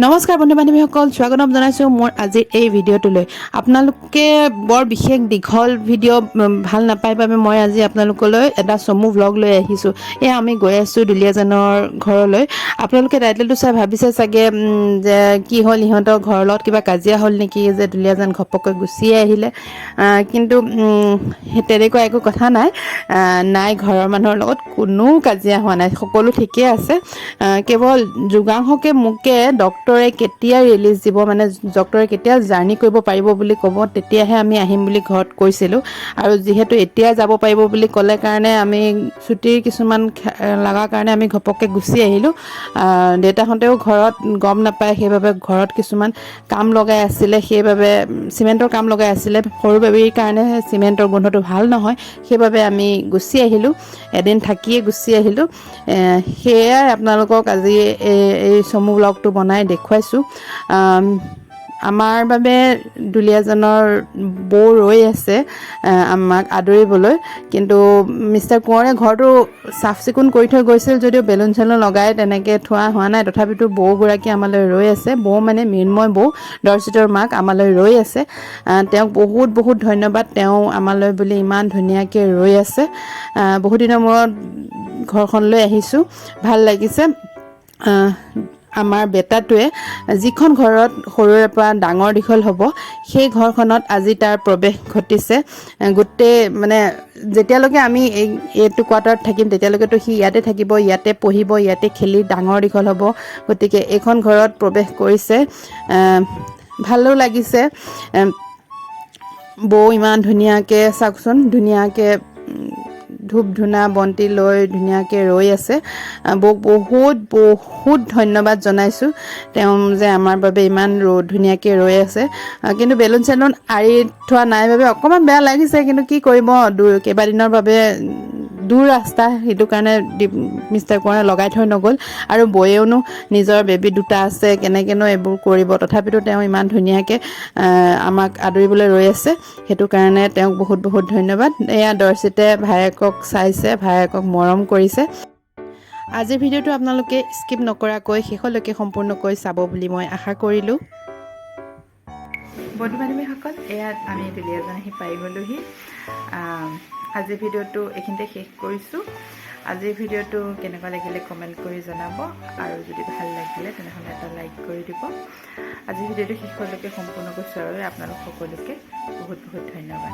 নমস্কাৰ বন্ধু বান্ধৱীসকল, স্বাগতম জনাইছোঁ মোৰ আজিৰ এই ভিডিঅ'টোলৈ। আপোনালোকে বৰ বিশেষ দীঘল ভিডিঅ' ভাল নাপায় বাবে মই আজি আপোনালোকলৈ এটা চমু ভ্লগ লৈ আহিছোঁ। এয়া আমি গৈ আছোঁ দুলীয়াজানৰ ঘৰলৈ। আপোনালোকে টাইটেলটো চাই ভাবিছে চাগে যে কি হ'ল, ইহঁতৰ ঘৰৰ লগত কিবা কাজিয়া হ'ল নেকি যে দুলীয়াজান ঘপককৈ গুচিয়ে আহিলে। কিন্তু তেনেকুৱা একো কথা নাই। ঘৰৰ মানুহৰ লগত কোনো কাজিয়া হোৱা নাই, সকলো ঠিকেই আছে। কেৱল যোগাংশকে মোকে ডক্টৰে কেতিয়া ৰিলিজ দিব, মানে ডক্টৰে কেতিয়া জাৰ্ণি কৰিব পাৰিব বুলি ক'ব, তেতিয়াহে আমি আহিম বুলি ঘৰত কৈছিলোঁ। আৰু যিহেতু এতিয়া যাব পাৰিব বুলি ক'লে কাৰণে আমি ছুটিৰ কিছুমান লগাৰ কাৰণে আমি ঘপককৈ গুচি আহিলোঁ। দেউতাহঁতেও ঘৰত গম নাপায়, সেইবাবে ঘৰত কিছুমান কাম লগাই আছিলে, সেইবাবে চিমেণ্টৰ কাম লগাই আছিলে। সৰু বেবীৰ কাৰণে চিমেণ্টৰ গোন্ধটো ভাল নহয়, সেইবাবে আমি গুচি আহিলোঁ, এদিন থাকিয়ে গুচি আহিলোঁ। সেয়াই আপোনালোকক আজি এই চমু ব্লগটো বনাই দেখুৱাইছোঁ। আমাৰ বাবে দুলীয়াজানৰ বৌ ৰৈ আছে আমাক আদৰিবলৈ, কিন্তু মিষ্টাৰ কোঁৱৰে ঘৰটো চাফ চিকুণ কৰি থৈ গৈছিল যদিও বেলুন চেলুন লগাই তেনেকৈ থোৱা হোৱা নাই। তথাপিতো বৌগৰাকী আমালৈ ৰৈ আছে। বৌ মানে মৃন্ময় বৌ, দৰ্শিতৰ মাক, আমালৈ ৰৈ আছে। তেওঁক বহুত বহুত ধন্যবাদ, তেওঁ আমালৈ বুলি ইমান ধুনীয়াকৈ ৰৈ আছে। বহুত দিনৰ মূৰত ঘৰখনলৈ আহিছোঁ, ভাল লাগিছে। আমাৰ বেটাটোৱে যিখন ঘৰত সৰুৰে পৰা ডাঙৰ দীঘল হ'ব, সেই ঘৰখনত আজি তাৰ প্ৰৱেশ ঘটিছে। গোটেই মানে যেতিয়ালৈকে আমি এইটো কোৱাৰ্টাৰত থাকিম তেতিয়ালৈকেতো সি ইয়াতে থাকিব, ইয়াতে পঢ়িব, ইয়াতে খেলি ডাঙৰ দীঘল হ'ব। গতিকে এইখন ঘৰত প্ৰৱেশ কৰিছে, ভালো লাগিছে। বৌ ইমান ধুনীয়াকৈ চাওকচোন, ধুনীয়াকৈ ধূপ ধূনা বন্তি লৈ ধুনীয়াকৈ ৰৈ আছে। বৌক বহুত বহুত ধন্যবাদ জনাইছোঁ, তেওঁ যে আমাৰ বাবে ইমান ধুনীয়াকৈ ৰৈ আছে। কিন্তু বেলুন চেলুন আঁৰি থোৱা নাই বাবে অকণমান বেয়া লাগিছে, কিন্তু কি কৰিব, কেইবাদিনৰ বাবে দূৰ ৰাস্তা, সেইটো কাৰণে মিষ্টাৰ কোঁৱৰে লগাই থৈ নগ'ল। আৰু বৌয়েওনো নিজৰ বেবী দুটা আছে, কেনেকৈনো এইবোৰ কৰিব। তথাপিতো তেওঁ ইমান ধুনীয়াকৈ আমাক আদৰিবলৈ ৰৈ আছে, সেইটো কাৰণে তেওঁক বহুত বহুত ধন্যবাদ। এয়া দৰ্শিতে ভায়েকক চাইছে, ভায়েকক মৰম কৰিছে। আজিৰ ভিডিঅ'টো আপোনালোকে স্কিপ নকৰাকৈ শেষলৈকে সম্পূৰ্ণকৈ চাব বুলি মই আশা কৰিলোঁ। বন্ধু বান্ধৱীসকল, এয়া আমি দুলীয়াজান আহি পাই গ'লোহি। আজিৰ ভিডিঅ'টো এইখিনিতে শেষ কৰিছোঁ। আজিৰ ভিডিঅ'টো কেনেকুৱা লাগিলে কমেণ্ট কৰি জনাব, আৰু যদি ভাল লাগিলে তেনেহ'লে এটা লাইক কৰি দিব। আজিৰ ভিডিঅ'টো শেষলৈকে সম্পূৰ্ণকৈ চোৱাৰ বাবে আপোনালোক সকলোকে বহুত বহুত ধন্যবাদ।